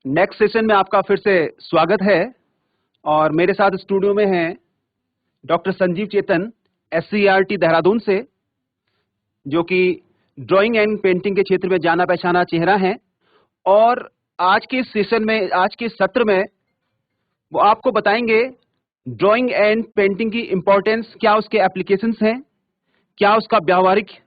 Next session में आपका फिर से स्वागत है और मेरे साथ स्टूडियो में हैं डॉक्टर संजीव चेतन SCERT देहरादून से, जो कि ड्राइंग एंड पेंटिंग के क्षेत्र में जाना पहचाना चेहरा हैं। और आज के सेशन में, आज के सत्र में वो आपको बताएंगे ड्राइंग एंड पेंटिंग की इम्पोर्टेंस, क्या उसके एप्लीकेशंस हैं, क्या उसका व्यावहारिक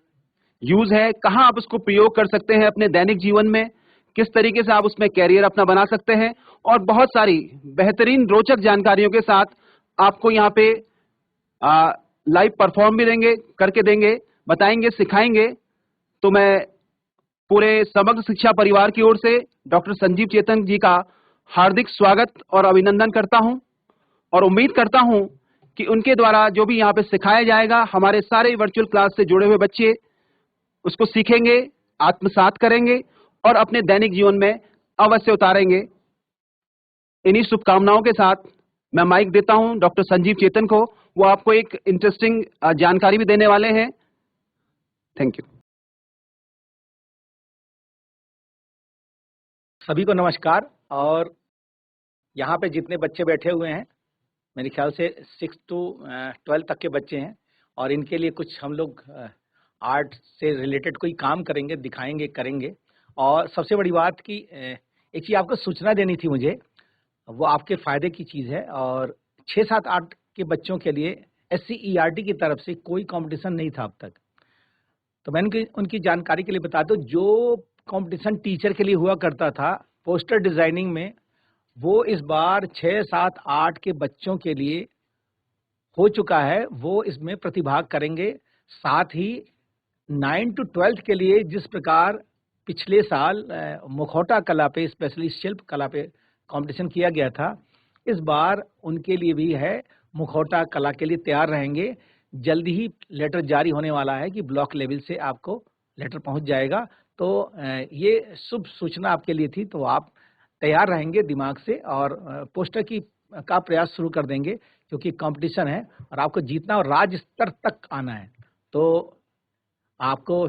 यूज है, कहाँ आप उसको प्रयोग कर सकते हैं अपने दैनिक जीवन में, किस तरीके से आप उसमें कैरियर अपना बना सकते हैं, और बहुत सारी बेहतरीन रोचक जानकारियों के साथ आपको यहाँ पे लाइव परफॉर्म भी देंगे, करके देंगे, बताएंगे, सिखाएंगे। तो मैं पूरे समग्र शिक्षा परिवार की ओर से डॉक्टर संजीव चेतन जी का हार्दिक स्वागत और अभिनंदन करता हूं और उम्मीद करता हूं कि उनके द्वारा जो भी यहाँ पे सिखाया जाएगा, हमारे सारे वर्चुअल क्लास से जुड़े हुए बच्चे उसको सीखेंगे, आत्मसात करेंगे और अपने दैनिक जीवन में अवश्य उतारेंगे। इन्हीं शुभकामनाओं के साथ मैं माइक देता हूं डॉक्टर संजीव चेतन को। वो आपको एक इंटरेस्टिंग जानकारी भी देने वाले हैं। Thank you. सभी को नमस्कार। और यहाँ पे जितने बच्चे बैठे हुए हैं, मेरे ख्याल से 6 to 12 तक के बच्चे हैं, और इनके लिए कुछ हम लोग आर्ट से रिलेटेड कोई काम करेंगे, दिखाएंगे, करेंगे। और सबसे बड़ी बात कि एक चीज़ आपको सूचना देनी थी मुझे, वो आपके फ़ायदे की चीज़ है। और 6, 7, 8 के बच्चों के लिए SCERT की तरफ से कोई कंपटीशन नहीं था अब तक। तो मैंने उनकी जानकारी के लिए बता दूं, जो कंपटीशन टीचर के लिए हुआ करता था पोस्टर डिज़ाइनिंग में, वो इस बार 6, 7, 8 के बच्चों के लिए हो चुका है। वो इसमें प्रतिभाग करेंगे। साथ ही 9 to 12 के लिए जिस प्रकार पिछले साल मुखौटा कला पे, स्पेशली शिल्प कला पे कंपटीशन किया गया था, इस बार उनके लिए भी है। मुखौटा कला के लिए तैयार रहेंगे। जल्दी ही लेटर जारी होने वाला है कि ब्लॉक लेवल से आपको लेटर पहुंच जाएगा। तो ये शुभ सूचना आपके लिए थी। तो आप तैयार रहेंगे दिमाग से और पोस्टर का प्रयास शुरू कर देंगे, क्योंकि कंपटीशन है और आपको जीतना और राज्य स्तर तक आना है। तो आपको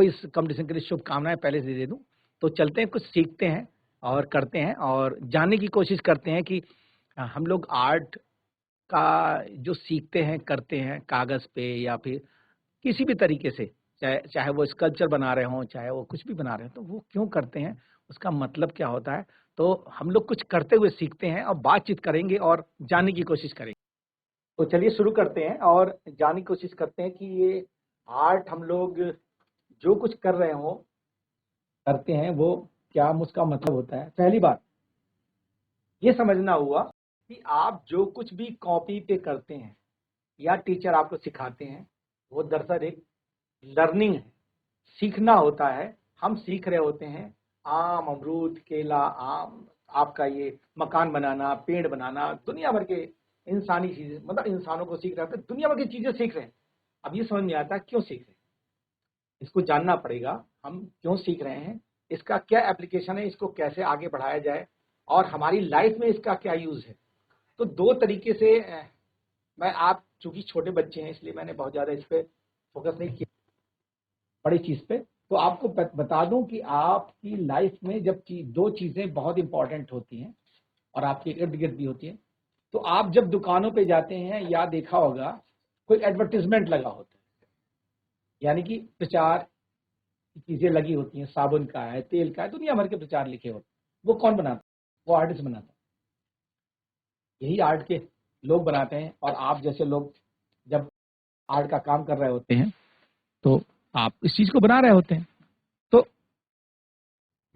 इस कंपटीशन के लिए शुभकामनाएं पहले से दे दूं। तो चलते हैं, कुछ सीखते हैं और करते हैं और जानने की कोशिश करते हैं कि हम लोग आर्ट का जो सीखते हैं, करते हैं कागज़ पे या फिर किसी भी तरीके से, चाहे वो स्कल्पचर बना रहे हों, चाहे वो कुछ भी बना रहे हों, तो वो क्यों करते हैं, उसका मतलब क्या होता है। तो हम लोग कुछ करते हुए सीखते हैं और बातचीत करेंगे और जानने की कोशिश करेंगे। तो चलिए शुरू करते हैं और जानने की कोशिश करते हैं कि ये आर्ट हम लोग जो कुछ कर रहे हो, करते हैं, वो क्या उसका मतलब होता है। पहली बात ये समझना हुआ कि आप जो कुछ भी कॉपी पे करते हैं या टीचर आपको सिखाते हैं, वो दरअसल एक लर्निंग है, सीखना होता है। हम सीख रहे होते हैं आम, अमरूद, केला, आम, आपका ये मकान बनाना, पेड़ बनाना, दुनिया भर के इंसानी चीजें, मतलब इंसानों को सीख रहे होते हैं, दुनिया भर की चीजें सीख रहे हैं। अब ये समझ में आता है क्यों सीख रहे हैं, इसको जानना पड़ेगा। हम क्यों सीख रहे हैं, इसका क्या एप्लीकेशन है, इसको कैसे आगे बढ़ाया जाए और हमारी लाइफ में इसका क्या यूज है। तो 2 तरीके से आप चूंकि छोटे बच्चे हैं, इसलिए मैंने बहुत ज़्यादा इस पर फोकस नहीं किया, बड़ी चीज़ पे। तो आपको बता दूं कि आपकी लाइफ में जब 2 चीज़ें बहुत इंपॉर्टेंट होती हैं और आपके इर्द गिर्द भी होती हैं, तो आप जब दुकानों पे जाते हैं या देखा होगा कोई एडवर्टीजमेंट लगा होता है, यानी कि प्रचार की चीज़ें लगी होती हैं, साबुन का है, तेल का है, दुनिया भर के प्रचार लिखे होते हैं। वो कौन बनाता है? वो आर्टिस्ट बनाता है। यही आर्ट के लोग बनाते हैं। और आप जैसे लोग जब आर्ट का काम कर रहे होते हैं, तो आप इस चीज को बना रहे होते हैं। तो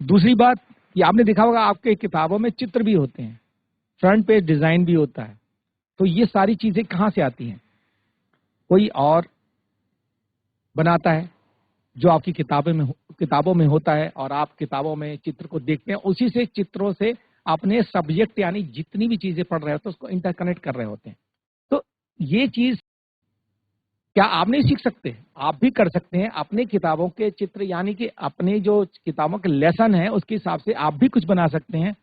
दूसरी बात, ये आपने देखा होगा आपके किताबों में चित्र भी होते हैं, फ्रंट पेज डिजाइन भी होता है। तो ये सारी चीजें कहाँ से आती हैं? कोई और बनाता है जो आपकी किताबों में होता है, और आप किताबों में चित्र को देखते हैं, उसी से चित्रों से अपने सब्जेक्ट यानी जितनी भी चीजें पढ़ रहे होते हैं उसको इंटरकनेक्ट कर रहे होते हैं। तो ये चीज क्या आप नहीं सीख सकते? आप भी कर सकते हैं। अपने किताबों के चित्र, यानी कि अपने जो किताबों के लेसन है उसके हिसाब से आप भी कुछ बना सकते हैं।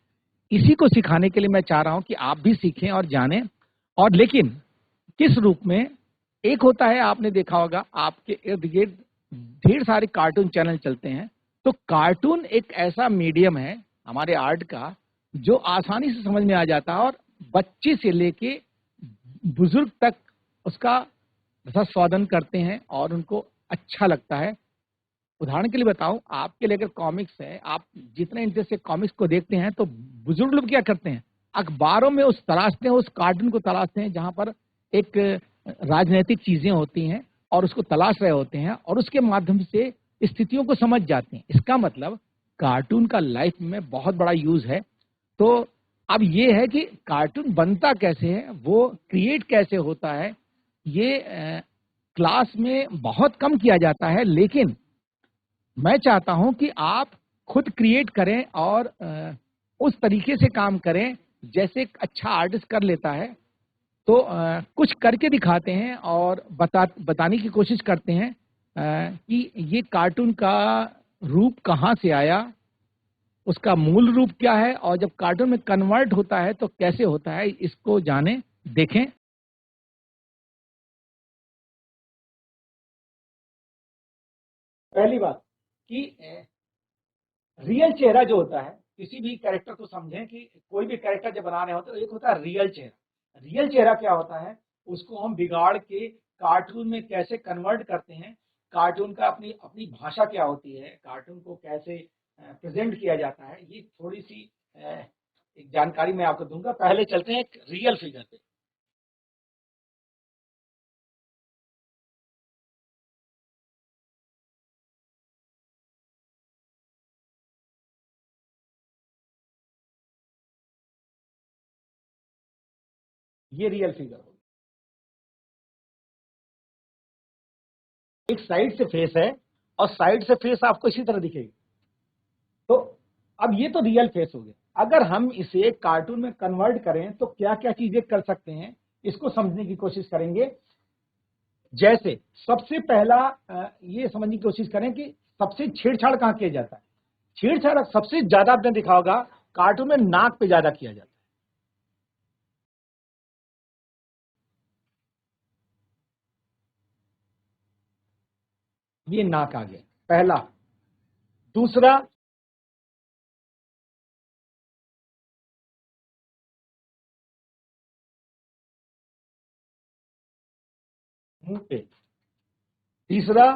इसी को सिखाने के लिए मैं चाह रहा हूं कि आप भी सीखें और जानें। और लेकिन किस रूप में? एक होता है, आपने देखा होगा आपके इर्द गिर्द ढेर सारे कार्टून चैनल चलते हैं। तो कार्टून एक ऐसा मीडियम है, हमारे आर्ट का, जो आसानी से समझ में आ जाता है और बच्चे से लेके बुजुर्ग तक उसका रसास्वादन करते हैं और उनको अच्छा लगता है। उदाहरण के लिए बताऊं, आपके लिए अगर कॉमिक्स है, आप जितने इंटरेस्ट से कॉमिक्स को देखते हैं, तो बुजुर्ग लोग क्या करते हैं, अखबारों में उस तलाशते हैं, उस कार्टून को तलाशते हैं जहां पर एक राजनीतिक चीजें होती हैं और उसको तलाश रहे होते हैं और उसके माध्यम से स्थितियों को समझ जाते हैं। इसका मतलब कार्टून का लाइफ में बहुत बड़ा यूज है। तो अब ये है कि कार्टून बनता कैसे है, वो क्रिएट कैसे होता है, ये क्लास में बहुत कम किया जाता है, लेकिन मैं चाहता हूं कि आप खुद क्रिएट करें और उस तरीके से काम करें जैसे एक अच्छा आर्टिस्ट कर लेता है। तो कुछ करके दिखाते हैं और बताने की कोशिश करते हैं कि ये कार्टून का रूप कहाँ से आया, उसका मूल रूप क्या है, और जब कार्टून में कन्वर्ट होता है तो कैसे होता है, इसको जानें, देखें। पहली बात कि रियल चेहरा जो होता है, किसी भी कैरेक्टर को समझें कि कोई भी कैरेक्टर जब बना रहे होते हैं तो एक होता है रियल चेहरा। रियल चेहरा क्या होता है, उसको हम बिगाड़ के कार्टून में कैसे कन्वर्ट करते हैं, कार्टून का अपनी अपनी भाषा क्या होती है, कार्टून को कैसे प्रेजेंट किया जाता है, ये थोड़ी सी एक जानकारी मैं आपको दूंगा। पहले चलते हैं एक रियल फिगर पे। ये रियल फिगर होगी, एक साइड से फेस है और साइड से फेस आपको इसी तरह दिखेगी। तो अब ये तो रियल फेस हो गया। अगर हम इसे कार्टून में कन्वर्ट करें तो क्या क्या चीजें कर सकते हैं, इसको समझने की कोशिश करेंगे। जैसे सबसे पहला ये समझने की कोशिश करें कि सबसे छेड़छाड़ कहां किया जाता है। छेड़छाड़ सबसे ज्यादा आपने देखा होगा कार्टून में नाक पे ज्यादा किया जाता है। ये नाक आ गया पहला। दूसरा, मुंह पे। तीसरा,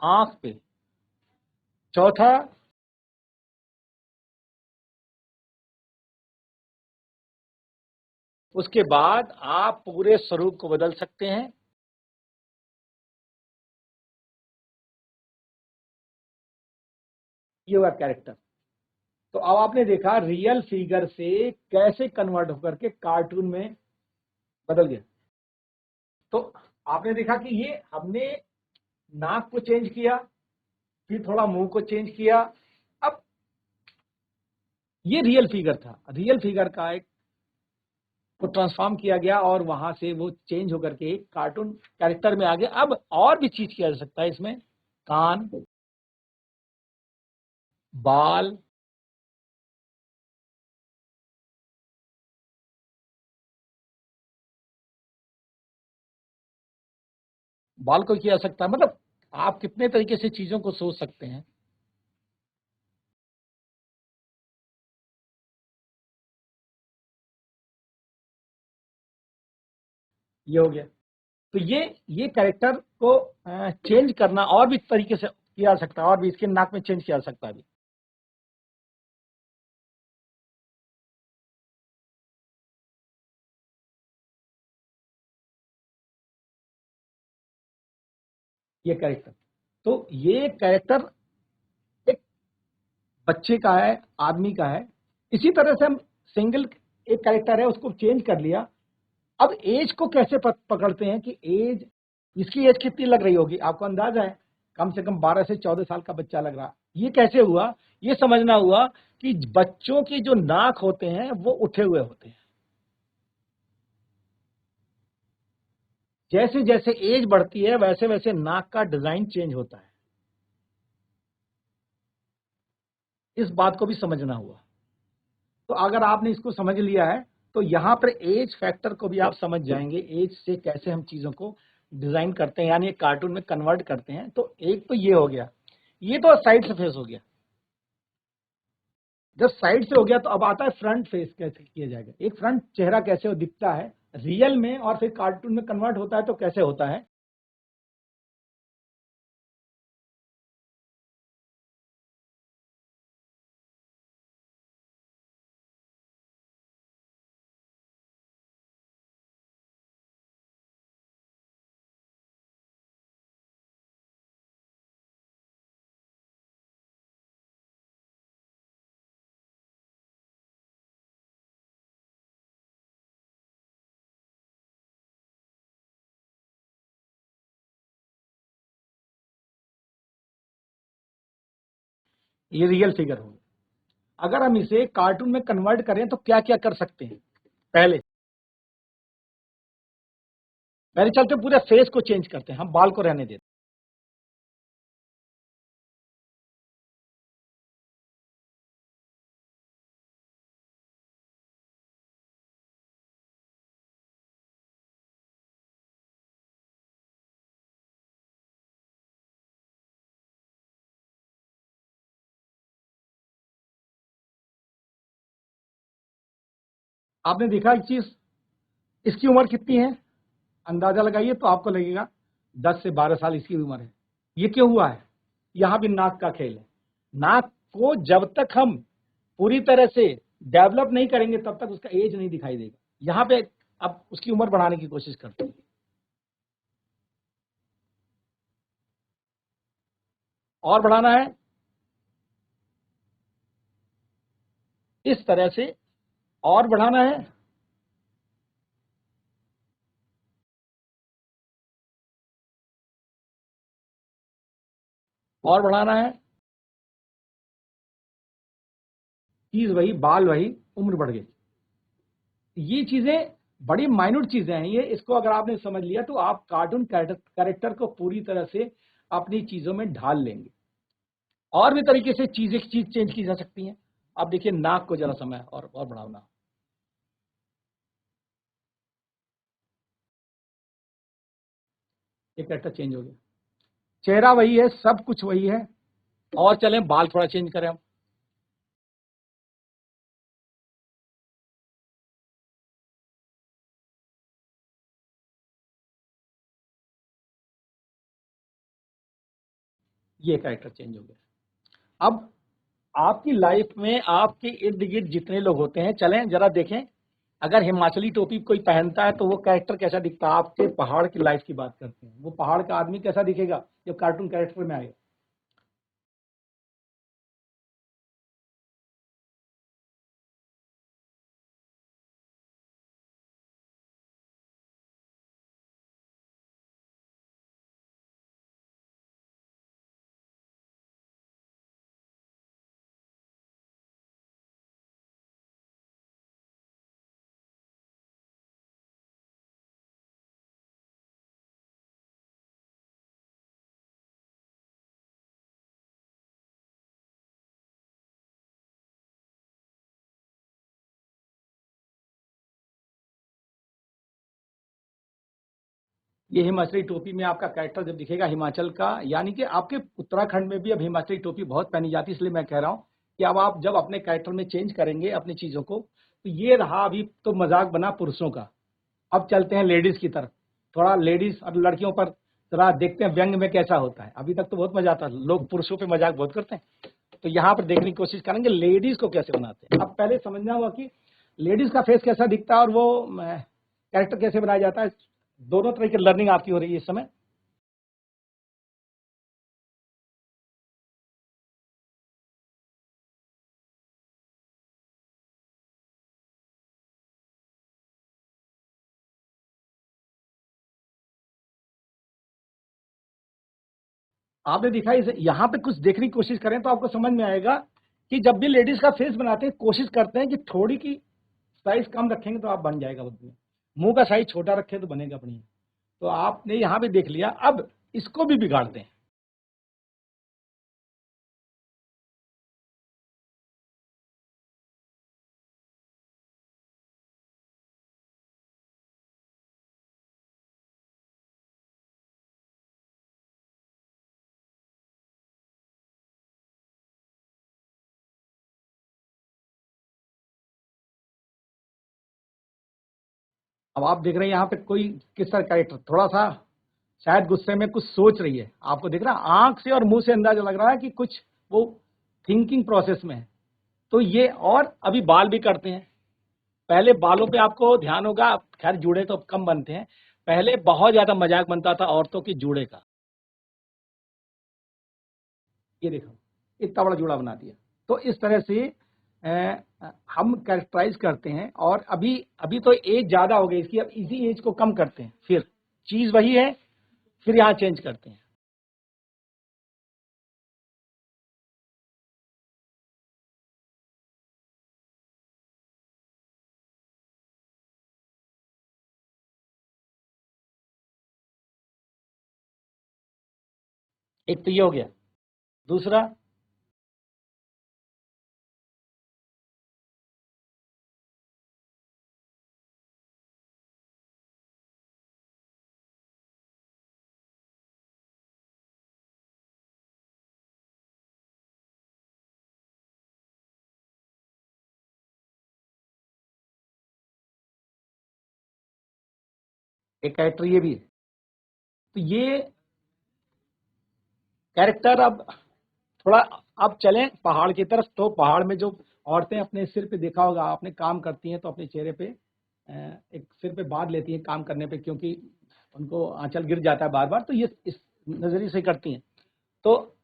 आंख पे। चौथा, उसके बाद आप पूरे स्वरूप को बदल सकते हैं। ये हुआ कैरेक्टर। तो अब आपने देखा रियल फिगर से कैसे कन्वर्ट होकर के कार्टून में बदल गया। तो आपने देखा कि ये हमने नाक को चेंज किया, फिर थोड़ा मुंह को चेंज किया। अब ये रियल फिगर था, रियल फिगर का एक को ट्रांसफॉर्म किया गया और वहां से वो चेंज होकर के कार्टून कैरेक्टर में आ गया। अब और भी चीज किया जा सकता है इसमें, कान, बाल, बाल को किया जा सकता है। मतलब आप कितने तरीके से चीजों को सोच सकते हैं। ये हो गया। तो ये कैरेक्टर को चेंज करना और भी तरीके से किया जा सकता है, और भी इसके नाक में चेंज किया जा सकता है अभी। ये कैरेक्टर, तो ये कैरेक्टर एक बच्चे का है, आदमी का है। इसी तरह से हम सिंगल एक कैरेक्टर है उसको चेंज कर लिया। अब एज को कैसे पकड़ते हैं कि एज, इसकी एज कितनी लग रही होगी, आपको अंदाजा है कम से कम 12 से 14 साल का बच्चा लग रहा। ये कैसे हुआ, ये समझना हुआ कि बच्चों के जो नाक होते हैं वो उठे हुए होते हैं। जैसे जैसे एज बढ़ती है वैसे वैसे नाक का डिजाइन चेंज होता है। इस बात को भी समझना हुआ। तो अगर आपने इसको समझ लिया है तो यहाँ पर एज फैक्टर को भी आप समझ जाएंगे, एज से कैसे हम चीजों को डिजाइन करते हैं, यानी एक कार्टून में कन्वर्ट करते हैं। तो एक तो ये हो गया, ये तो साइड से फेस हो गया। जब साइड से हो गया तो अब आता है फ्रंट फेस कैसे किया जाएगा, एक फ्रंट चेहरा कैसे वो दिखता है रियल में और फिर कार्टून में कन्वर्ट होता है तो कैसे होता है। ये रियल फिगर होगी। अगर हम इसे कार्टून में कन्वर्ट करें तो क्या क्या कर सकते हैं। पहले पहले चलते पूरे फेस को चेंज करते हैं, हम बाल को रहने देते हैं। आपने देखा एक चीज, इसकी उम्र कितनी है अंदाजा लगाइए तो आपको लगेगा 10 से 12 साल इसकी उम्र है। ये क्यों हुआ है, यहां भी नाक का खेल है। नाक को जब तक हम पूरी तरह से डेवलप नहीं करेंगे तब तक उसका एज नहीं दिखाई देगा। यहां पे अब उसकी उम्र बढ़ाने की कोशिश करते हैं, और बढ़ाना है इस तरह से, और बढ़ाना है, और बढ़ाना है, चीज वही, बाल वही, उम्र बढ़ गई। ये चीजें बड़ी माइन्यूट चीजें हैं ये, इसको अगर आपने समझ लिया तो आप कार्टून कैरेक्टर को पूरी तरह से अपनी चीजों में ढाल लेंगे। और भी तरीके से चीज चेंज की जा सकती हैं। अब देखिए नाक को जरा समय और बढ़ाना, ये कैरेक्टर चेंज हो गया। चेहरा वही है, सब कुछ वही है, और चलें बाल थोड़ा चेंज करें हम। ये कैरेक्टर चेंज हो गया। अब आपकी लाइफ में आपके इर्द गिर्द जितने लोग होते हैं, चलें जरा देखें, अगर हिमाचली टोपी कोई पहनता है तो वो कैरेक्टर कैसा दिखता है। आपके पहाड़ की लाइफ की बात करते हैं, वो पहाड़ का आदमी कैसा दिखेगा जब कार्टून कैरेक्टर में आएगा। ये हिमाचली टोपी में आपका कैरेक्टर जब दिखेगा हिमाचल का, यानी कि आपके उत्तराखंड में भी अब हिमाचली टोपी बहुत पहनी जाती है, इसलिए मैं कह रहा हूँ कि अब आप जब अपने कैरेक्टर में चेंज करेंगे अपनी चीजों को, तो ये रहा अभी तो मजाक बना पुरुषों का। अब चलते हैं लेडीज की तरफ, थोड़ा लेडीज और लड़कियों पर जरा देखते हैं व्यंग में कैसा होता है। अभी तक तो बहुत मजा आता है, लोग पुरुषों पे मजाक बहुत करते हैं, तो यहाँ पर देखने की कोशिश करेंगे लेडीज को कैसे बनाते हैं। अब पहले समझना होगा कि लेडीज का फेस कैसा दिखता है और वो कैरेक्टर कैसे बनाया जाता है। दोनों तरह की लर्निंग आपकी हो रही है इस समय। आपने दिखा इसे, यहाँ पे कुछ देखने की कोशिश करें तो आपको समझ में आएगा कि जब भी लेडीज का फेस बनाते हैं कोशिश करते हैं कि थोड़ी की साइज कम रखेंगे तो आप बन जाएगा बुद्धि। मुंह का साइज छोटा रखे तो बनेगा बढ़िया। तो आपने यहाँ पे देख लिया, अब इसको भी बिगाड़ते हैं। अब आप देख रहे हैं यहाँ पे कोई किस तरह कैरेक्टर, थोड़ा सा शायद गुस्से में कुछ सोच रही है, आपको दिख रहा है, आंख से और मुंह से अंदाजा लग रहा है कि कुछ वो थिंकिंग प्रोसेस में है। तो ये, और अभी बाल भी करते हैं। पहले बालों पे आपको ध्यान होगा, खैर जूड़े तो अब कम बनते हैं, पहले बहुत ज्यादा मजाक बनता था औरतों की जूड़े का। ये देखो इतना बड़ा जूड़ा बना दिया। तो इस तरह से हम कैरेक्टराइज करते हैं। और अभी अभी तो एज ज्यादा हो गई इसकी, अब इसी एज को कम करते हैं, फिर चीज वही है, फिर यहाँ चेंज करते हैं। एक तो ये हो गया, दूसरा एक कैरेक्टर ये भी है। तो ये कैरेक्टर अब थोड़ा, अब चलें पहाड़ की तरफ। तो पहाड़ में जो औरतें अपने सिर पे, देखा होगा आपने, काम करती हैं तो अपने चेहरे पे एक सिर पे बांध लेती हैं काम करने पे, क्योंकि उनको आंचल गिर जाता है बार बार, तो ये इस नजरिए से करती हैं। तो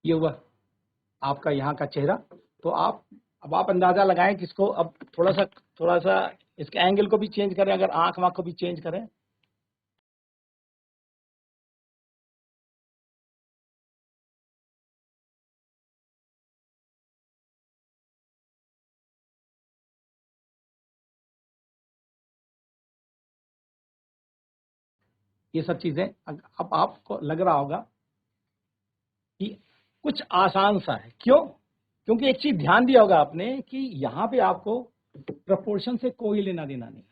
ये हुआ आपका यहाँ का चेहरा। तो आप, अब आप अंदाजा लगाएं कि इसको अब थोड़ा सा इसके एंगल को भी चेंज करें, अगर आंख वाँख को भी चेंज करें। ये सब चीजें अब आपको लग रहा होगा कि कुछ आसान सा है। क्यों? क्योंकि एक चीज ध्यान दिया होगा आपने कि यहाँ पे आपको प्रपोर्शन से कोई लेना देना नहीं है।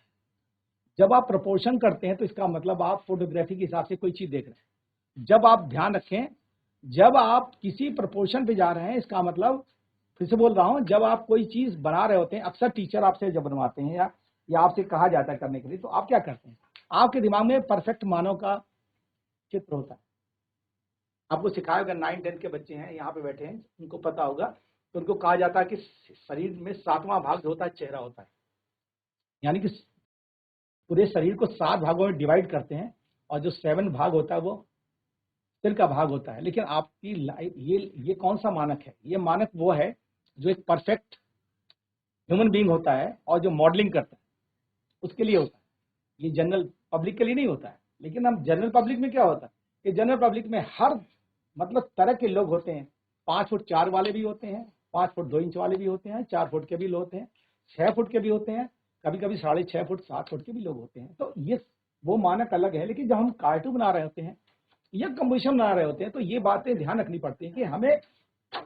जब आप प्रपोर्शन करते हैं तो इसका मतलब आप फोटोग्राफी के हिसाब से कोई चीज देख रहे हैं। जब आप ध्यान रखें, जब आप किसी प्रपोर्शन पे जा रहे हैं, इसका मतलब, फिर से बोल रहा हूं, जब आप कोई चीज बना रहे होते हैं, अक्सर टीचर आपसे जब बनवाते हैं या आपसे कहा जाता है करने के लिए, तो आप क्या करते हैं? आपके दिमाग में परफेक्ट मानव का चित्र होता है। आपको सिखाया, अगर 9-10 के बच्चे हैं यहाँ पे बैठे हैं, उनको पता होगा, तो उनको कहा जाता है कि शरीर में 7वां भाग जो होता है चेहरा होता है। यानी कि पूरे शरीर को 7 भागों में डिवाइड करते हैं, और जो 7 भाग होता है वो सिर का भाग होता है। लेकिन आपकी लाइफ, ये कौन सा मानक है? ये मानक वो है जो एक परफेक्ट ह्यूमन बीइंग होता है और जो मॉडलिंग करता है, उसके लिए होता है। ये जनरल पब्लिक के लिए नहीं होता है। लेकिन हम जनरल पब्लिक में क्या होता है कि जनरल पब्लिक में हर मतलब तरह के लोग होते हैं। 5 फुट 4 वाले भी होते हैं, 5 फुट 2 इंच वाले भी होते हैं, 4 फुट के भी लोग होते हैं, 6 फुट के भी होते हैं, कभी कभी 6.5 फुट 7 फुट के भी लोग होते हैं। तो ये वो मानक अलग है। लेकिन जब हम कार्टून बना रहे होते हैं या कंपोजिशन बना रहे होते हैं, तो ये बातें ध्यान रखनी पड़ती है कि हमें,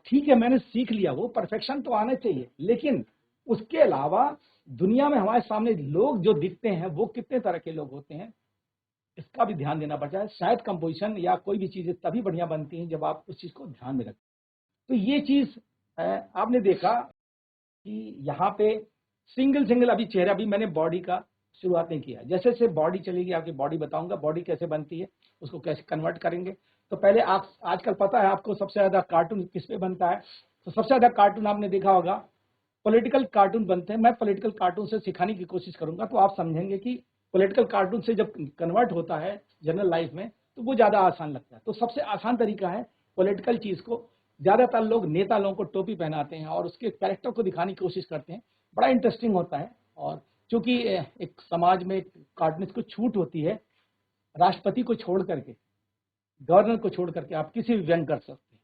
ठीक है मैंने सीख लिया, वो परफेक्शन तो आना चाहिए, लेकिन उसके अलावा दुनिया में हमारे सामने लोग जो दिखते हैं वो कितने तरह के लोग होते हैं, इसका भी ध्यान देना पड़ता है। शायद कंपोजिशन या कोई भी चीजें तभी बढ़िया बनती हैं जब आप उस चीज को ध्यान में रखें। तो ये चीज आपने देखा कि यहाँ पे सिंगल सिंगल अभी चेहरा, भी मैंने बॉडी का शुरुआत नहीं किया। जैसे जैसे बॉडी चलेगी, आपकी बॉडी बताऊंगा, बॉडी कैसे बनती है, उसको कैसे कन्वर्ट करेंगे। तो पहले आप, आजकल पता है आपको सबसे ज्यादा कार्टून किस पे बनता है? तो सबसे ज्यादा कार्टून आपने देखा होगा पॉलिटिकल कार्टून बनते हैं। मैं पॉलिटिकल कार्टून से सिखाने की कोशिश करूंगा, तो आप समझेंगे कि पॉलिटिकल कार्टून से जब कन्वर्ट होता है जनरल लाइफ में, तो वो ज्यादा आसान लगता है। तो सबसे आसान तरीका है पॉलिटिकल चीज को ज़्यादातर लोग नेता लोगों को टोपी पहनाते हैं और उसके कैरेक्टर को दिखाने की कोशिश करते हैं, बड़ा इंटरेस्टिंग होता है। और चूंकि एक समाज में कार्टूनिस्ट को छूट होती है, राष्ट्रपति को छोड़ करके, गवर्नर को छोड़ करके आप किसी भी व्यंग कर सकते हैं।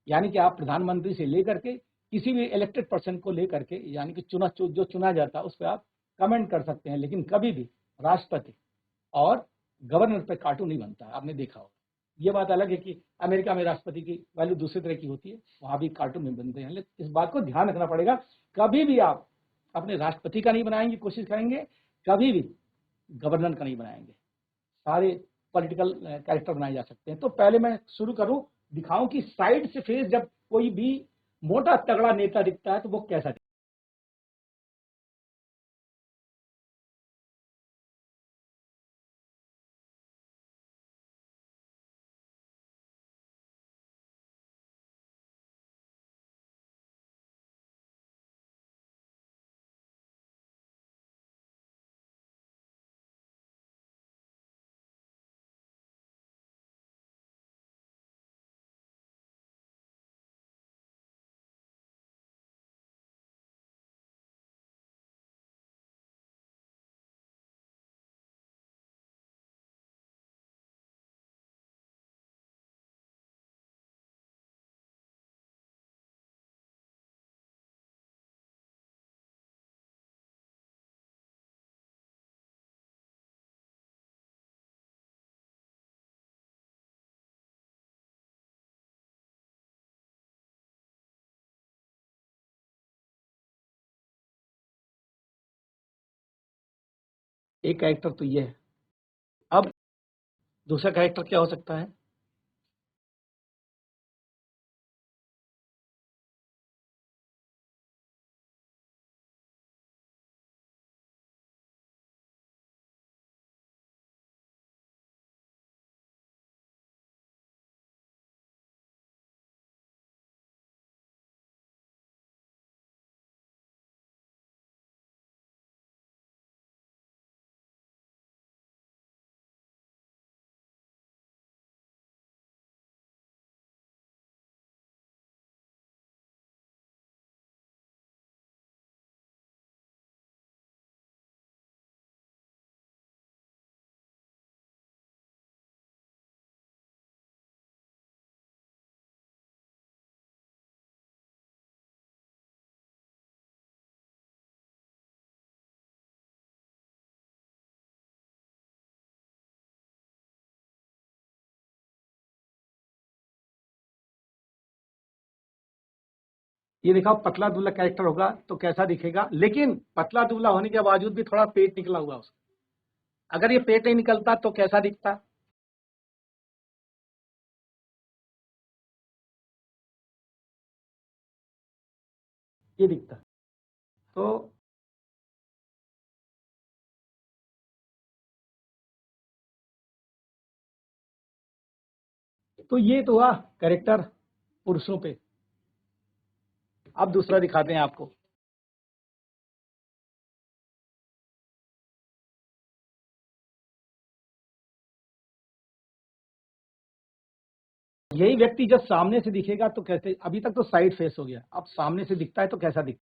यानी कि आप प्रधानमंत्री से लेकर के किसी भी इलेक्टेड पर्सन को लेकर के, यानी कि जो चुना जाता है उस पर आप कमेंट कर सकते हैं, लेकिन कभी भी राष्ट्रपति और गवर्नर पे कार्टून नहीं बनता है, आपने देखा होगा। ये बात अलग है कि अमेरिका में राष्ट्रपति की वैल्यू दूसरी तरह की होती है, वहां भी कार्टून नहीं बनते हैं, लेकिन इस बात को ध्यान रखना पड़ेगा, कभी भी आप अपने राष्ट्रपति का नहीं बनाएंगे, कोशिश करेंगे, कभी भी गवर्नर का नहीं बनाएंगे। सारे पॉलिटिकल कैरेक्टर बनाए जा सकते हैं। तो पहले मैं शुरू करूं, दिखाऊं कि साइड से फेस जब कोई भी मोटा तगड़ा नेता दिखता है तो वो कैसा दिखता है? एक कैरेक्टर तो ये है। अब दूसरा कैरेक्टर क्या हो सकता है? ये देखा, पतला दुबला कैरेक्टर होगा तो कैसा दिखेगा, लेकिन पतला दुबला होने के बावजूद भी थोड़ा पेट निकला हुआ उसका। अगर ये पेट नहीं निकलता तो कैसा दिखता? ये दिखता। तो ये तो हुआ कैरेक्टर पुरुषों पे। अब दूसरा दिखाते हैं आपको। यही व्यक्ति जब सामने से दिखेगा तो कैसे, अभी तक तो साइड फेस हो गया, अब सामने से दिखता है तो कैसा दिखता है?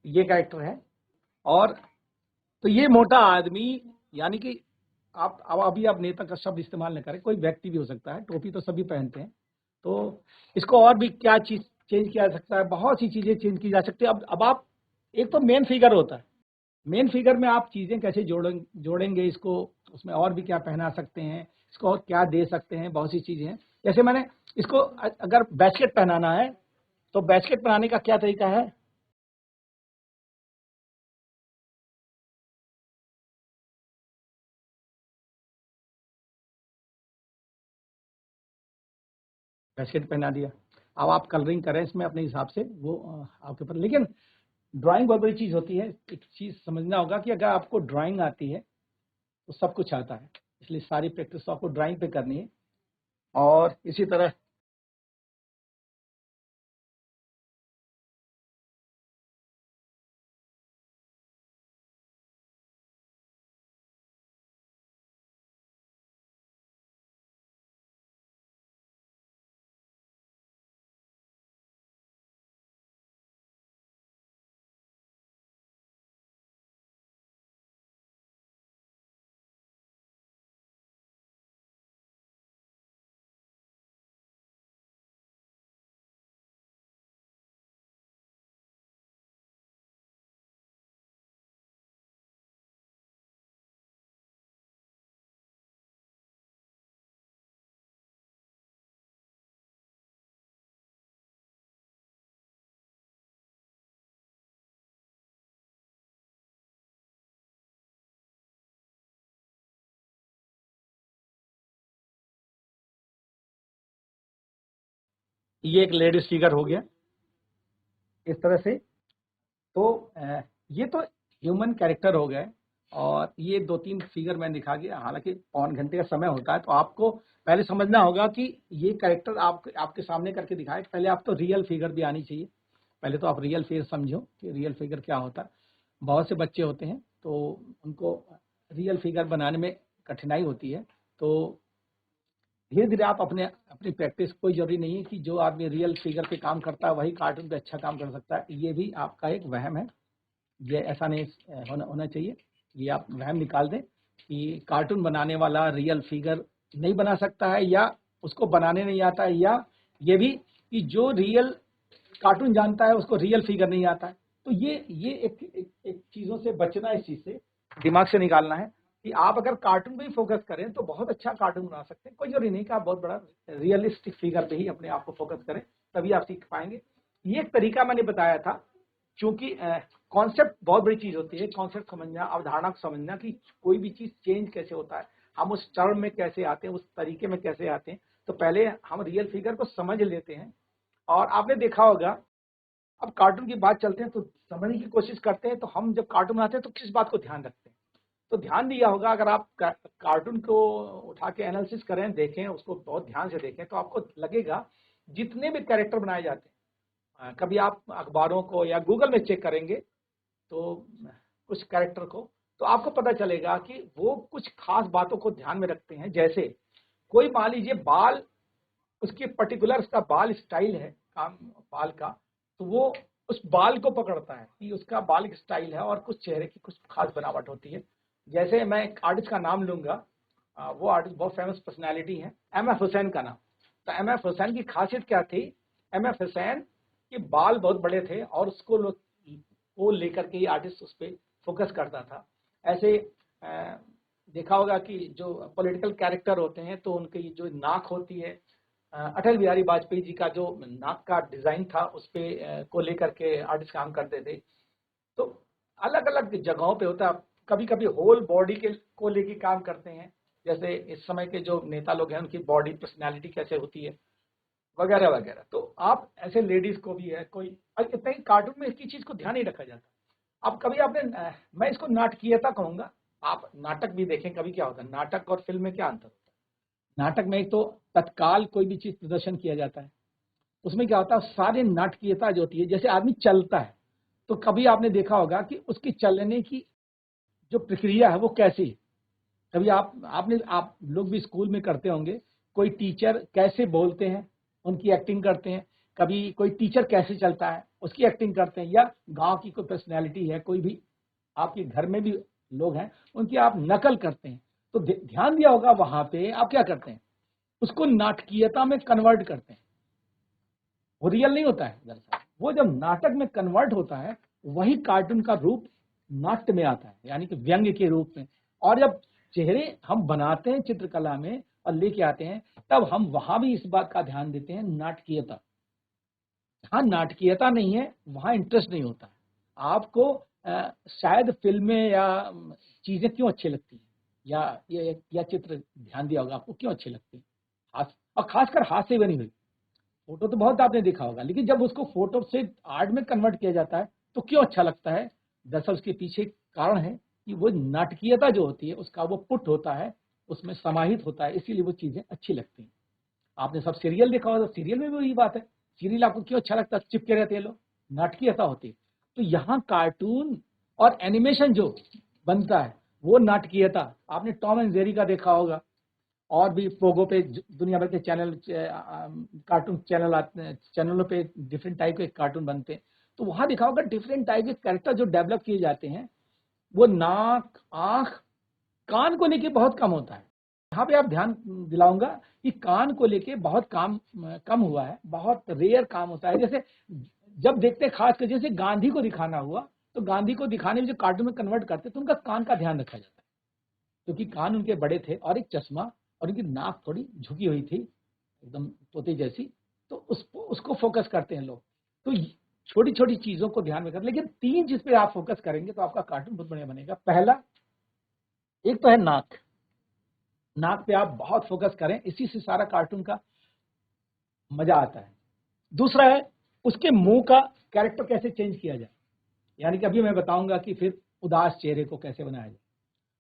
ये कैरेक्टर है। और तो ये मोटा आदमी, यानी कि आप अब अभी आप नेता का शब्द इस्तेमाल न करें, कोई व्यक्ति भी हो सकता है, टोपी तो सभी पहनते हैं। तो इसको और भी क्या चीज चेंज किया जा सकता है, बहुत सी चीज़ें चेंज की जा सकती है। अब आप, एक तो मेन फिगर होता है, मेन फिगर में आप चीज़ें कैसे जोड़ेंगे इसको, उसमें और भी क्या पहना सकते हैं, इसको और क्या दे सकते हैं, बहुत सी चीज़ें हैं। जैसे मैंने इसको अगर बैस्केट पहनाना है तो बैस्केट पहनाने का क्या तरीका है, बैस्केट पहना दिया। अब आप कलरिंग करें इसमें अपने हिसाब से, वो आपके ऊपर। लेकिन ड्राइंग बहुत बड़ी चीज़ होती है। एक चीज़ समझना होगा कि अगर आपको ड्राइंग आती है तो सब कुछ आता है, इसलिए सारी प्रैक्टिस तो आपको ड्राइंग पे करनी है। और इसी तरह ये एक लेडीज फिगर हो गया इस तरह से। तो ये तो ह्यूमन कैरेक्टर हो गए, और ये 2-3 फिगर मैंने दिखा दिया। हालांकि पौन घंटे का समय होता है, तो आपको पहले समझना होगा कि ये कैरेक्टर आपके सामने करके दिखाए। पहले आप तो रियल फिगर भी आनी चाहिए, पहले तो आप रियल फिगर समझो कि रियल फिगर क्या होता है। बहुत से बच्चे होते हैं तो उनको रियल फिगर बनाने में कठिनाई होती है, तो धीरे धीरे आप अपने अपनी प्रैक्टिस, कोई जरूरी नहीं है कि जो आदमी रियल फिगर पे काम करता है वही कार्टून पे अच्छा काम कर सकता है। ये भी आपका एक वहम है, ये ऐसा नहीं होना चाहिए। ये आप वहम निकाल दें कि कार्टून बनाने वाला रियल फिगर नहीं बना सकता है, या उसको बनाने नहीं आता है, या ये भी कि जो रियल कार्टून जानता है उसको रियल फिगर नहीं आता है। तो ये एक चीज़ों से बचना है, इस चीज़ से दिमाग से निकालना है कि आप अगर कार्टून पे ही फोकस करें तो बहुत अच्छा कार्टून बना सकते हैं। कोई जरूरी नहीं कि आप बहुत बड़ा रियलिस्टिक फिगर पे ही अपने आप को फोकस करें, तभी आप सीख पाएंगे। ये एक तरीका मैंने बताया था, क्योंकि कॉन्सेप्ट बहुत बड़ी चीज होती है। कॉन्सेप्ट समझना, अवधारणा को समझना कि कोई भी चीज चेंज कैसे होता है, हम उस टर्म में कैसे आते हैं, उस तरीके में कैसे आते हैं। तो पहले हम रियल फिगर को समझ लेते हैं। और आपने देखा होगा, अब कार्टून की बात चलते हैं तो समझने की कोशिश करते हैं, तो हम जब कार्टून बनाते हैं तो किस बात को ध्यान रखते हैं। तो ध्यान दिया होगा, अगर आप कार्टून को उठा के एनालिसिस करें, देखें, उसको बहुत ध्यान से देखें, तो आपको लगेगा जितने भी कैरेक्टर बनाए जाते हैं, कभी आप अखबारों को या गूगल में चेक करेंगे तो कुछ कैरेक्टर को, तो आपको पता चलेगा कि वो कुछ खास बातों को ध्यान में रखते हैं। जैसे कोई मान लीजिए बाल, उसके पर्टिकुलर उसका बाल स्टाइल है, काम बाल का, तो वो उस बाल को पकड़ता है कि उसका बाल स्टाइल है, और कुछ चेहरे की कुछ खास बनावट होती है। जैसे मैं एक आर्टिस्ट का नाम लूंगा, वो आर्टिस्ट बहुत फेमस पर्सनालिटी है, एम एफ हुसैन का नाम। तो एम एफ हुसैन की खासियत क्या थी, एम एफ हुसैन के बाल बहुत बड़े थे, और उसको वो लेकर के ही आर्टिस्ट उस पर फोकस करता था। ऐसे देखा होगा कि जो पॉलिटिकल कैरेक्टर होते हैं तो उनकी जो नाक होती है, अटल बिहारी वाजपेयी जी का जो नाक का डिजाइन था उस पे को लेकर के आर्टिस्ट काम करते थे। तो अलग अलग जगहों पे होता है। कभी कभी होल बॉडी के को लेके काम करते हैं, जैसे इस समय के जो नेता लोग हैं उनकी बॉडी पर्सनैलिटी कैसे होती है, वगैरह वगैरह। तो आप ऐसे लेडीज को भी है कोई, इतना ही कार्टून में इसकी चीज को ध्यान नहीं रखा जाता। अब कभी आपने मैं इसको नाटकीयता कहूंगा, आप नाटक भी देखें, कभी क्या होता है, नाटक और फिल्म में क्या अंतर होता है। नाटक में एक तो तत्काल कोई भी चीज प्रदर्शन किया जाता है, उसमें क्या होता है, सारी नाटकीयता जो होती है, जैसे आदमी चलता है तो कभी आपने देखा होगा कि उसकी चलने की जो प्रक्रिया है वो कैसी है। कभी आप लोग भी स्कूल में करते होंगे, कोई टीचर कैसे बोलते हैं उनकी एक्टिंग करते हैं, कभी कोई टीचर कैसे चलता है उसकी एक्टिंग करते हैं, या गांव की कोई पर्सनैलिटी है, कोई भी आपके घर में भी लोग हैं उनकी आप नकल करते हैं। तो ध्यान दिया होगा, वहां पे आप क्या करते हैं, उसको नाटकीयता में कन्वर्ट करते हैं। वो रियल नहीं होता है दरअसल। वो जब नाटक में कन्वर्ट होता है वही कार्टून का रूप नाट्य में आता है, यानी कि व्यंग्य के रूप में। और जब चेहरे हम बनाते हैं चित्रकला में और लेके आते हैं, तब हम वहां भी इस बात का ध्यान देते हैं, नाटकीयता। जहां नाटकीयता नहीं है वहां इंटरेस्ट नहीं होता है। आपको शायद फिल्में या चीजें क्यों अच्छी लगती हैं, या चित्र ध्यान दिया होगा आपको क्यों अच्छे लगते हैं, और खासकर हाथ से बनी हुई फोटो तो बहुत आपने देखा होगा, लेकिन जब उसको फोटो से आर्ट में कन्वर्ट किया जाता है तो क्यों अच्छा लगता है? दरअसल उसके पीछे कारण है कि वो नाटकीयता जो होती है उसका वो पुट होता है, उसमें समाहित होता है, इसीलिए वो चीजें अच्छी लगती हैं। आपने सब सीरियल देखा होगा, तो सीरियल में भी वही बात है। सीरियल आपको क्यों अच्छा लगता है? चिपके रहते हैं लोग, नाटकीयता होती है। तो यहाँ कार्टून और एनिमेशन जो बनता है वो नाटकीयता। आपने टॉम एंड जेरी का देखा होगा, और भी पोगो पे दुनिया भर के चैनल, कार्टून चैनल आते हैं, चैनलों पे डिफरेंट टाइप के कार्टून बनते हैं। तो वहां देखा होगा डिफरेंट टाइप के कैरेक्टर जो डेवलप किए जाते हैं, वो नाक, आंख, कान को लेके बहुत कम होता है। यहाँ पे आप ध्यान दिलाऊंगा कि कान को लेके बहुत कम हुआ है, बहुत रेयर काम होता है। जैसे जब देखते हैं, खासकर जैसे गांधी को दिखाना हुआ, तो गांधी को दिखाने में जो कार्टून में कन्वर्ट करते तो उनका कान का ध्यान रखा जाता है, क्योंकि कान उनके बड़े थे और एक चश्मा, और उनकी नाक थोड़ी झुकी हुई थी एकदम तोते जैसी, तो उसको फोकस करते हैं लोग। तो छोटी छोटी चीजों को ध्यान में कर, लेकिन 3 चीज पे आप फोकस करेंगे तो आपका कार्टून बहुत बढ़िया बनेगा। पहला, एक तो है नाक। नाक पे आप बहुत फोकस करें, इसी से सारा कार्टून का मजा आता है। दूसरा है उसके मुंह का कैरेक्टर कैसे चेंज किया जाए, यानी कि अभी मैं बताऊंगा कि फिर उदास चेहरे को कैसे बनाया जाए,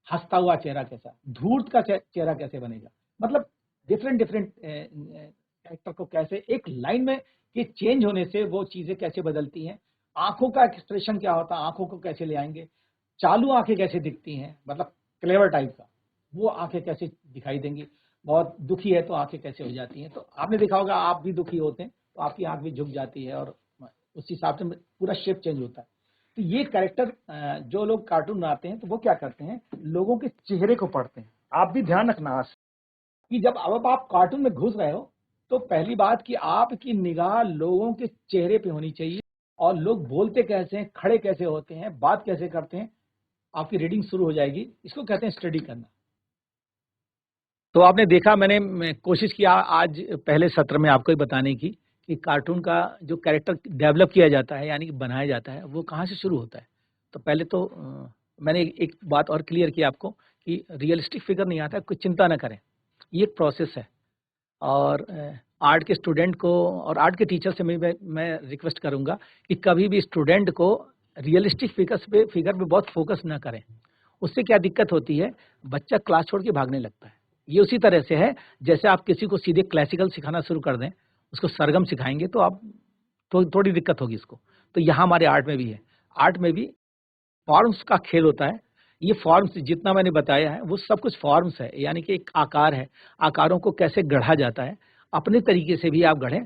हंसता हुआ चेहरा कैसा, धूर्त का चेहरा कैसे बनेगा, मतलब डिफरेंट डिफरेंट कैरेक्टर को कैसे एक लाइन में के चेंज होने से वो चीजें कैसे बदलती हैं। आंखों का एक्सप्रेशन क्या होता है, आंखों को कैसे ले आएंगे, चालू आंखें कैसे दिखती हैं, मतलब क्लेवर टाइप का, वो आंखें कैसे दिखाई देंगी, बहुत दुखी है तो आंखें कैसे हो जाती हैं। तो आपने देखा होगा, आप भी दुखी होते हैं तो आपकी आंख भी झुक जाती है, और उस हिसाब से पूरा शेप चेंज होता है। तो ये कैरेक्टर, जो लोग कार्टून बनाते हैं तो वो क्या करते हैं, लोगों के चेहरे को पढ़ते हैं। आप भी ध्यान रखना कि जब अब आप कार्टून में घुस रहे हो, तो पहली बात कि आपकी निगाह लोगों के चेहरे पे होनी चाहिए, और लोग बोलते कैसे हैं, खड़े कैसे होते हैं, बात कैसे करते हैं, आपकी रीडिंग शुरू हो जाएगी। इसको कहते हैं स्टडी करना। तो आपने देखा, मैंने कोशिश किया आज पहले सत्र में आपको ही बताने की कि कार्टून का जो कैरेक्टर डेवलप किया जाता है, यानी कि बनाया जाता है, वो कहाँ से शुरू होता है। तो पहले तो मैंने एक बात और क्लियर की आपको कि रियलिस्टिक फिगर नहीं आता है, कोई चिंता ना करें, ये एक प्रोसेस है। और आर्ट के स्टूडेंट को और आर्ट के टीचर से मैं रिक्वेस्ट करूंगा कि कभी भी स्टूडेंट को रियलिस्टिक फिगर पे बहुत फोकस ना करें। उससे क्या दिक्कत होती है, बच्चा क्लास छोड़ के भागने लगता है। ये उसी तरह से है जैसे आप किसी को सीधे क्लासिकल सिखाना शुरू कर दें, उसको सरगम सिखाएंगे तो आप थोड़ी दिक्कत होगी इसको। तो यहाँ हमारे आर्ट में भी है, आर्ट में भी फॉर्म्स का खेल होता है। ये फॉर्म्स जितना मैंने बताया है वो सब कुछ फॉर्म्स है, यानी कि एक आकार है, आकारों को कैसे गढ़ा जाता है। अपने तरीके से भी आप गढ़ें,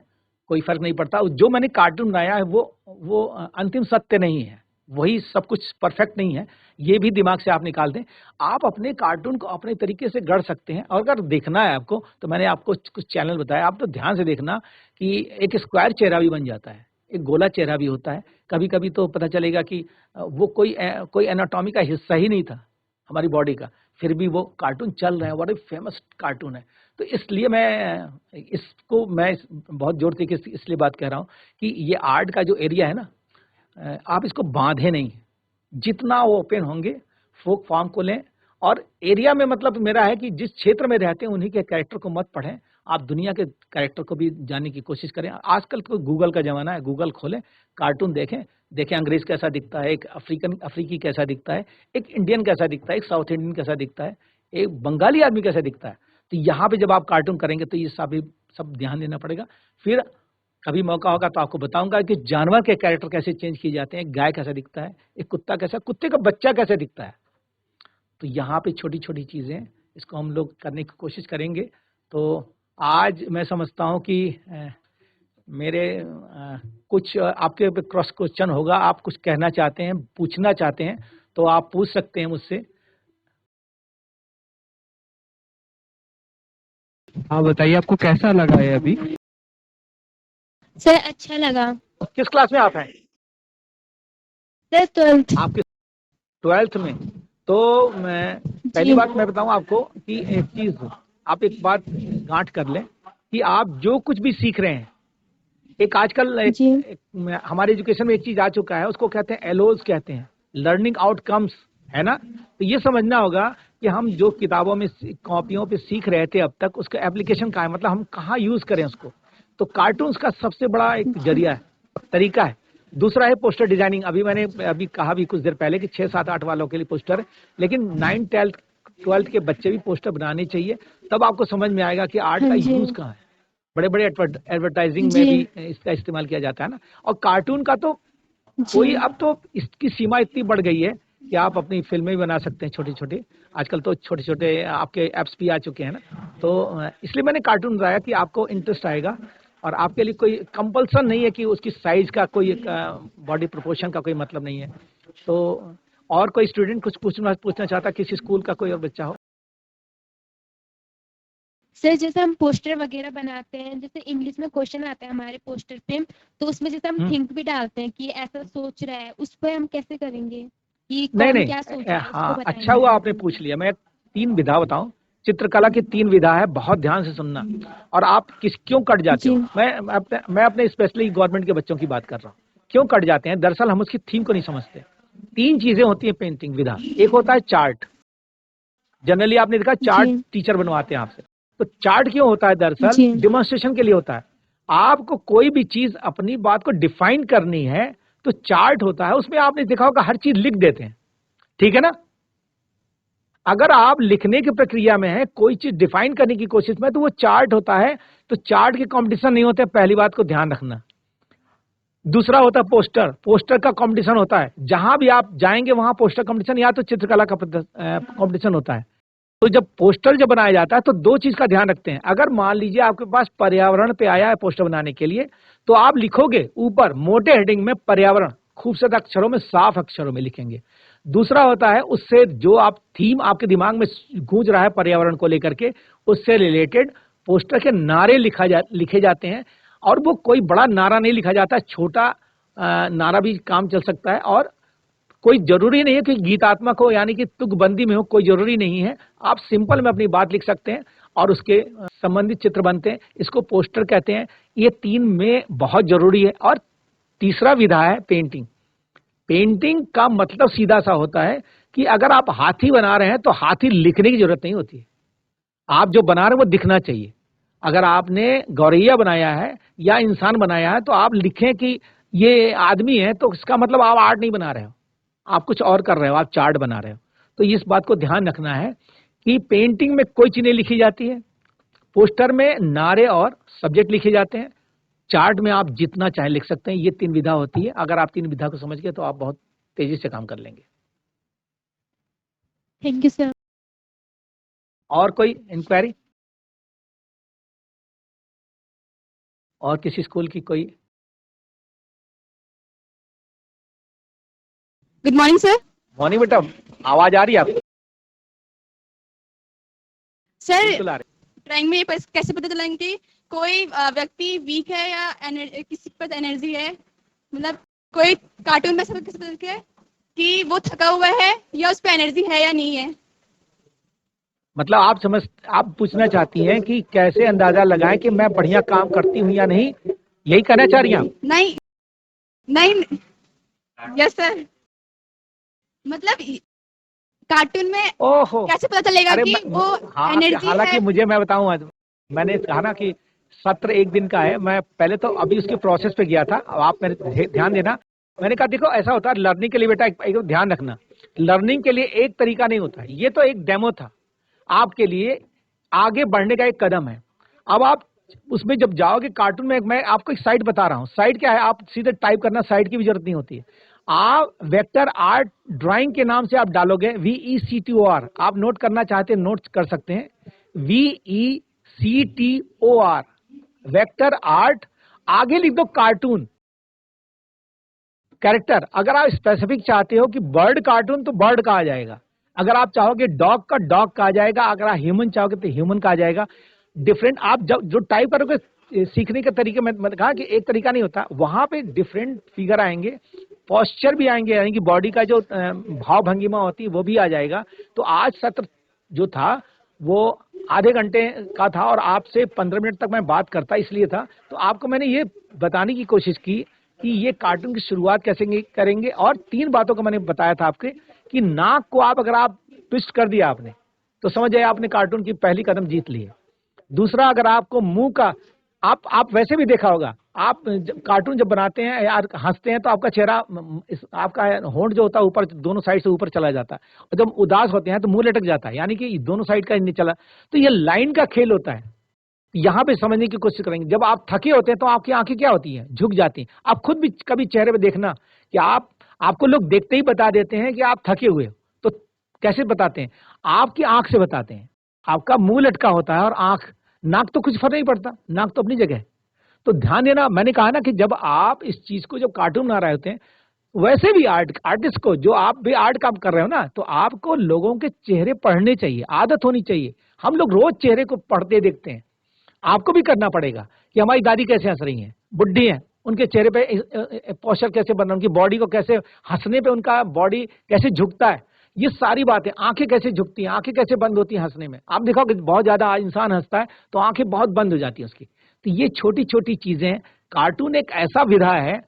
कोई फर्क नहीं पड़ता। जो मैंने कार्टून बनाया है वो अंतिम सत्य नहीं है, वही सब कुछ परफेक्ट नहीं है, ये भी दिमाग से आप निकाल दें। आप अपने कार्टून को अपने तरीके से गढ़ सकते हैं। और अगर देखना है आपको, तो मैंने आपको कुछ चैनल बताया, आप तो ध्यान से देखना कि एक स्क्वायर चेहरा भी बन जाता है, एक गोला चेहरा भी होता है। कभी कभी तो पता चलेगा कि वो कोई एनाटॉमी का हिस्सा ही नहीं था हमारी बॉडी का, फिर भी वो कार्टून चल रहे हैं, बड़े फेमस कार्टून है। तो इसलिए मैं बहुत जोर से इसलिए बात कह रहा हूँ कि ये आर्ट का जो एरिया है ना, आप इसको बांधे नहीं, जितना वो ओपन होंगे फोक फॉर्म को लें। और एरिया में मतलब मेरा है कि जिस क्षेत्र में रहते हैं उन्हीं के कैरेक्टर को मत पढ़ें, आप दुनिया के कैरेक्टर को भी जानने की कोशिश करें। आजकल तो गूगल का जमाना है, गूगल खोलें, कार्टून देखें अंग्रेज कैसा दिखता है, एक अफ्रीकी कैसा दिखता है, एक इंडियन कैसा दिखता है, एक साउथ इंडियन कैसा दिखता है, एक बंगाली आदमी कैसा दिखता है। तो यहाँ पे जब आप कार्टून करेंगे तो ये सब ध्यान देना पड़ेगा। फिर कभी मौका होगा तो आपको बताऊंगा कि जानवर के कैरेक्टर कैसे चेंज किए जाते हैं, गाय कैसा दिखता है, एक कुत्ता कैसा, कुत्ते का बच्चा कैसे दिखता है। तो यहाँ पे छोटी छोटी चीजें, इसको हम लोग करने की कोशिश करेंगे। तो आज मैं समझता हूँ कि मेरे कुछ आपके क्रॉस क्वेश्चन होगा, आप कुछ कहना चाहते हैं, पूछना चाहते हैं, तो आप पूछ सकते हैं मुझसे। हाँ बताइए, आपको कैसा लगा है अभी? सर अच्छा लगा। किस क्लास में आप हैं? Sir 12th। आपके 12th में? तो मैं पहली जी बात मैं बताऊं आपको कि एक चीज, आप एक बात गांठ कर लें कि आप जो कुछ भी सीख रहे हैं, एक आजकल जी हमारे एजुकेशन में एक चीज आ चुका है, उसको कहते हैं एलओज, कहते हैं लर्निंग आउटकम्स, है ना? तो ये समझना होगा कि हम जो किताबों में कॉपियों पे सीख रहे थे अब तक, उसका एप्लीकेशन कहाँ है, मतलब हम कहाँ यूज करें उसको। तो कार्टून्स का सबसे बड़ा एक जरिया है, तरीका है। दूसरा है पोस्टर डिजाइनिंग। मैंने कहा भी कुछ देर पहले कि 6, 7, 8 वालों के लिए पोस्टर है, लेकिन 9, 12th के बच्चे भी पोस्टर बनाने चाहिए। तब आपको समझ में आएगा कि आर्ट हाँ का जी यूज कहाँ है। बड़े बड़े एडवर्टाइजिंग में जी भी इसका इस्तेमाल किया जाता है ना। और कार्टून का तो जी कोई, अब तो इसकी सीमा इतनी बढ़ गई है कि आप अपनी फिल्में भी बना सकते हैं छोटी छोटी। आजकल तो छोटे छोटे आपके एप्स भी आ चुके हैं ना। तो इसलिए मैंने कार्टून बताया कि आपको इंटरेस्ट आएगा, और आपके लिए कोई कंपल्सन नहीं है कि उसकी साइज का कोई बॉडी प्रोपोर्शन का कोई मतलब नहीं है। तो और कोई स्टूडेंट कुछ पूछना चाहता, किसी स्कूल का कोई और बच्चा हो? सर जैसे हम पोस्टर वगैरह बनाते हैं, जैसे इंग्लिश में क्वेश्चन आता है हमारे पोस्टर पे, तो उसमें जैसे हम थिंक भी डालते हैं कि ऐसा सोच रहा है, उस पर हम कैसे करेंगे कि नहीं कौन नहीं, क्या सोच रहा है उसको हाँ, अच्छा बताएंगे। हुआ आपने पूछ लिया। मैं 3 विधा बताऊं। चित्रकला की 3 विधा है, बहुत ध्यान से सुनना। और आप क्यों कट जाते जी हो, मैं अपने स्पेशली गवर्नमेंट के बच्चों की बात कर रहा हूँ। क्यों कट जाते हैं? दरअसल हम उसकी थीम को नहीं समझते। 3 चीजें होती है पेंटिंग विधा। एक होता है चार्ट। जनरली आपने देखा जी चार्ट टीचर बनवाते हैं आपसे। तो चार्ट क्यों होता है? दरअसल जी डिमॉन्स्ट्रेशन के लिए होता है। आपको कोई भी चीज अपनी बात को डिफाइन करनी है तो चार्ट होता है, उसमें आपने देखा होगा हर चीज लिख देते हैं, ठीक है ना? अगर आप लिखने की प्रक्रिया में है, कोई चीज डिफाइन करने की कोशिश में, तो वो चार्ट होता है। तो चार्ट के कंपटीशन नहीं होते, पहली बात को ध्यान रखना। दूसरा होता है पोस्टर। पोस्टर का कंपटीशन होता है, जहां भी आप जाएंगे वहां पोस्टर कंपटीशन या तो चित्रकला का कंपटीशन होता है। तो जब बनाया जाता है तो 2 चीज का ध्यान रखते हैं। अगर मान लीजिए आपके पास पर्यावरण पे आया है पोस्टर बनाने के लिए, तो आप लिखोगे ऊपर मोटे हेडिंग में पर्यावरण, खूबसूरत अक्षरों में, साफ अक्षरों में लिखेंगे। दूसरा होता है उससे जो आप थीम आपके दिमाग में गूंज रहा है पर्यावरण को लेकर के, उससे रिलेटेड पोस्टर के नारे लिखे जाते हैं। और वो कोई बड़ा नारा नहीं लिखा जाता, छोटा नारा भी काम चल सकता है। और कोई जरूरी नहीं है कि गीतात्मक हो, यानी कि तुकबंदी में हो, कोई जरूरी नहीं है। आप सिंपल में अपनी बात लिख सकते हैं और उसके संबंधित चित्र बनते हैं। इसको पोस्टर कहते हैं। ये 3 में बहुत जरूरी है। और तीसरा विधा है पेंटिंग। पेंटिंग का मतलब सीधा सा होता है कि अगर आप हाथी बना रहे हैं तो हाथी लिखने की जरूरत नहीं होती है। आप जो बना रहे हैं वो दिखना चाहिए। अगर आपने गौरैया बनाया है या इंसान बनाया है तो आप लिखें कि ये आदमी है, तो इसका मतलब आप आर्ट नहीं बना रहे हो, आप कुछ और कर रहे हो, आप चार्ट बना रहे हो। तो इस बात को ध्यान रखना है कि पेंटिंग में कोई चीज नहीं लिखी जाती है। पोस्टर में नारे और सब्जेक्ट लिखे जाते हैं। चार्ट में आप जितना चाहे लिख सकते हैं। ये 3 विधा होती है। अगर आप 3 विधा को समझ गए तो आप बहुत तेजी से काम कर लेंगे। Thank you sir. और कोई इंक्वायरी? और किसी स्कूल की कोई? Good morning sir. मॉर्निंग बेटा, आवाज आ रही है आपको? सर बिल्कुल आ रही ड्राइंग में ये कैसे पता चला कि कोई व्यक्ति वीक है या किसी के पास एनर्जी है, मतलब कोई कार्टून में ऐसा कैसे पता चलता है कि वो थका हुआ है या उस पर एनर्जी है या नहीं है? मतलब आप पूछना चाहती हैं कि कैसे अंदाजा लगाएं कि मैं बढ़िया काम करती हूँ या नहीं, यही कहना चाह रही हैं आप? नहीं नहीं, यस सर, मतलब कार्टून में ओहो, कैसे पता चलेगा अरे कि वो हाँ, एनर्जी हालांकि है? मैं बताऊं, आज मैंने कहा ना कि सत्र 1 दिन का है। मैं पहले तो अभी उसके प्रोसेस पे गया था। अब आप मेरे ध्यान देना। मैंने कहा देखो ऐसा होता है लर्निंग के लिए बेटा, एक ध्यान रखना, लर्निंग के लिए एक तरीका नहीं होता है। ये तो एक डेमो था आपके लिए, आगे बढ़ने का एक कदम है। अब आप उसमें जब जाओगे कार्टून में, मैं आपको एक साइट बता रहा हूँ। साइट क्या है, आप सीधे टाइप करना, साइट की भी जरूरत नहीं होती है। आप वेक्टर आर्ट ड्राइंग के नाम से आप डालोगे VECTOR, आप नोट करना चाहते हैं नोट कर सकते हैं, VECTOR, वेक्टर आर्ट, आगे लिख दो कार्टून कैरेक्टर। अगर आप स्पेसिफिक चाहते हो कि बर्ड कार्टून तो बर्ड का आ जाएगा, अगर आप चाहोगे डॉग का डॉग का आ जाएगा, अगर आप ह्यूमन चाहोगे तो ह्यूमन का आ जाएगा। डिफरेंट आप जब जो टाइप करोगे सीखने के तरीके में मैंने कहा कि एक तरीका नहीं होता, वहां पे डिफरेंट फिगर आएंगे, पोस्चर भी आएंगे, यानी कि बॉडी का जो भाव भंगिमा होती है वो भी आ जाएगा। तो आज सत्र जो था वो आधे घंटे का था और आपसे 15 मिनट तक मैं बात करता इसलिए था। तो आपको मैंने ये बताने की कोशिश की कि ये कार्टून की शुरुआत कैसे करेंगे, और 3 बातों को मैंने बताया था आपके कि नाक को आप अगर आप ट्विस्ट कर दिया आपने तो समझ जाए आपने कार्टून की पहली कदम जीत ली है। दूसरा, अगर आपको मुंह का आप वैसे भी देखा होगा, आप कार्टून जब बनाते हैं या हंसते हैं तो आपका चेहरा आपका होंठ जो होता है ऊपर, दोनों साइड से ऊपर चला जाता है, और जब उदास होते हैं तो मुंह लटक जाता है, यानी कि दोनों साइड का नहीं चला। तो ये लाइन का खेल होता है, यहाँ पे समझने की कोशिश करेंगे। जब आप थके होते हैं तो आपकी आंखें क्या होती हैं, झुक जाती हैं। आप खुद भी कभी चेहरे पे देखना कि आपको लोग देखते ही बता देते हैं कि आप थके हुए हो। तो कैसे बताते हैं? आपकी आंख से बताते हैं। आपका मुंह लटका होता है और आंख, नाक तो कुछ फर्क नहीं पड़ता, नाक तो अपनी जगह है। तो ध्यान देना, मैंने कहा ना कि जब आप इस चीज को, जब कार्टून बना रहे होते हैं, वैसे भी आर्टिस्ट को, जो आप भी आर्ट काम कर रहे हो ना, तो आपको लोगों के चेहरे पढ़ने चाहिए, आदत होनी चाहिए। हम लोग रोज चेहरे को पढ़ते देखते हैं, आपको भी करना पड़ेगा कि हमारी दादी कैसे हंस रही हैं, बुढ़ी हैं, उनके चेहरे पे पोस्चर कैसे बन रहा है, उनकी बॉडी को कैसे, हंसने पे उनका बॉडी कैसे झुकता है, ये सारी बातें, आंखें कैसे झुकती हैं, आंखें कैसे बंद होती हैं हंसने में। आप देखो कि बहुत ज्यादा इंसान हंसता है तो आंखें बहुत बंद हो जाती है उसकी। तो ये छोटी छोटी चीजें, कार्टून एक ऐसा विधा है,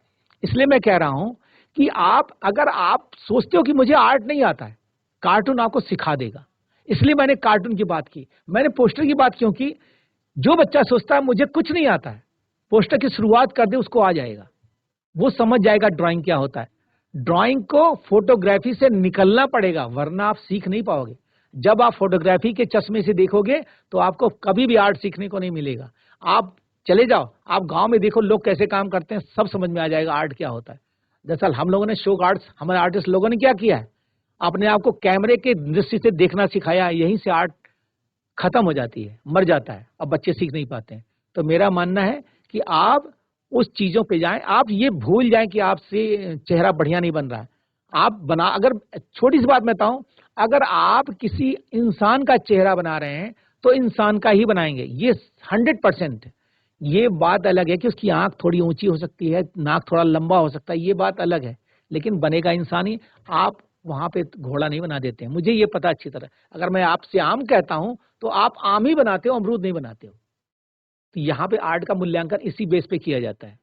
इसलिए मैं कह रहा हूं कि अगर आप सोचते हो कि मुझे आर्ट नहीं आता है, कार्टून आपको सिखा देगा। इसलिए मैंने कार्टून की बात की। मैंने पोस्टर की बात क्यों की? जो बच्चा सोचता है मुझे कुछ नहीं आता है, पोस्टर की शुरुआत कर दे, उसको आ जाएगा, वो समझ जाएगा ड्राइंग क्या होता है। ड्राइंग को फोटोग्राफी से निकलना पड़ेगा, वरना आप सीख नहीं पाओगे। जब आप फोटोग्राफी के चश्मे से देखोगे तो आपको कभी भी आर्ट सीखने को नहीं मिलेगा। आप चले जाओ, आप गांव में देखो लोग कैसे काम करते हैं, सब समझ में आ जाएगा आर्ट क्या होता है। दरअसल हम लोगों ने शोक आर्ट्स, हमारे आर्टिस्ट लोगों ने क्या किया है, अपने आप को कैमरे के दृष्टि से देखना सिखाया, यहीं से आर्ट खत्म हो जाती है, मर जाता है, अब बच्चे सीख नहीं पाते हैं। तो मेरा मानना है कि आप उस चीजों पे जाएं, आप ये भूल जाएं कि आपसे चेहरा बढ़िया नहीं बन रहा है। आप बना, अगर छोटी सी बात मैं बताऊं, अगर आप किसी इंसान का चेहरा बना रहे हैं तो इंसान का ही बनाएंगे, ये 100%। ये बात अलग है कि उसकी आंख थोड़ी ऊंची हो सकती है, नाक थोड़ा लंबा हो सकता है, ये बात अलग है, लेकिन बनेगा इंसान ही। आप वहां पे घोड़ा नहीं बना देते हैं, मुझे ये पता अच्छी तरह। अगर मैं आपसे आम कहता हूं तो आप आम ही बनाते हो, अमरूद नहीं बनाते हो। तो यहाँ पे आर्ट का मूल्यांकन इसी बेस पे किया जाता है।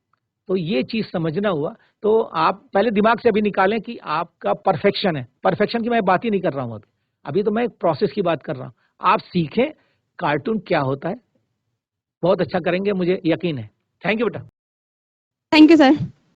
तो ये चीज समझना हुआ। तो आप पहले दिमाग से अभी निकालें कि आपका परफेक्शन है। परफेक्शन की मैं बात ही नहीं कर रहा हूँ अभी तो मैं प्रोसेस की बात कर रहा हूँ। आप सीखें कार्टून क्या होता है, बहुत अच्छा करेंगे, मुझे यकीन है। थैंक यू बेटा। Thank you sir.